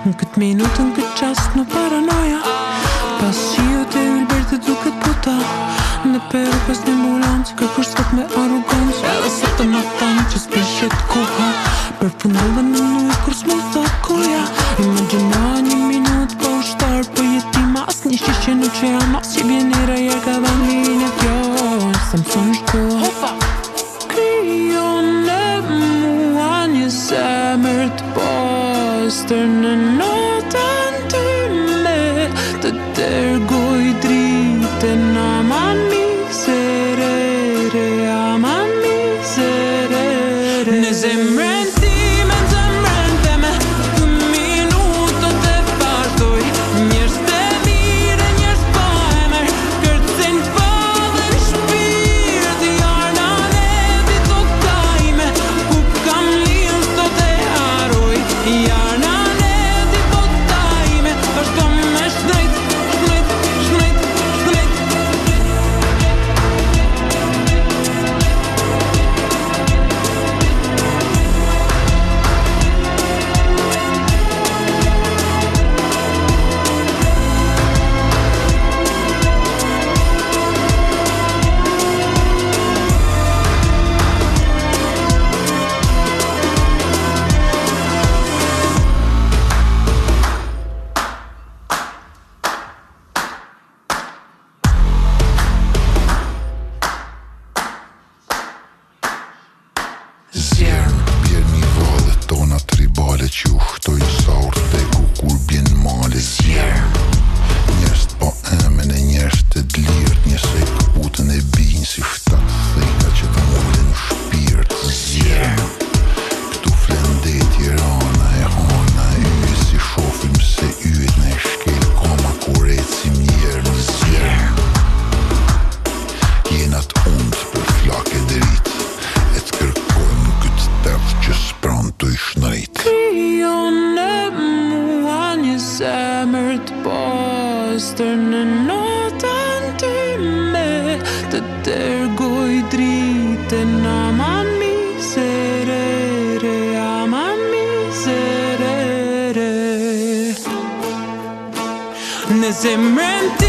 Në këtë minutë, në këtë qast, në paranoja Pas qio të Wilbert të duket puta Në peru pas një ambulancë Kërkush sot me arogancë Edhe sot të më thanë që s'prishet koha Përfundove në nujë kur s'mu tha koja Imagjina një minutë pa ushtar për jetima As një shishe në që jam as që bjenera jer ka dha një fjoj Sa më thonë shkoha Kryon e mua një zemër të pastër Në notën time Të dërgoj dritën aman miserere Aman miserere Në zemrën time, në zemrën teme Të minutët e partoj Njerës të mire, njerës pa emër Kërcen fadën shpirt Jarna leti të tajme Ku kam lirë sot e haroj Jarna leti po tajme Vazhdo me shnejt, shnejt, shnejt, shnejt Zjerën, bjerë mi valet tona tribale Që u shtojnë saurt dhe ku kur bjen male Zjerën, njerës po emen e njerës të dlirt Njësej këputën e binjë si shtatë thejka që të mullin shpirt Zjerën, këtu flendet Tirana e hana e yje Si shofim se yjet në e shkel koma kur ecim njerë Zjerën, jenat undë për flak e drit E të kërkojmë në këtë tepë që s'pran të ishnërit Kryon e mua një zemër të pastër Në notën time Të dërgoj dritën aman miserere Aman miserere Në zemrën time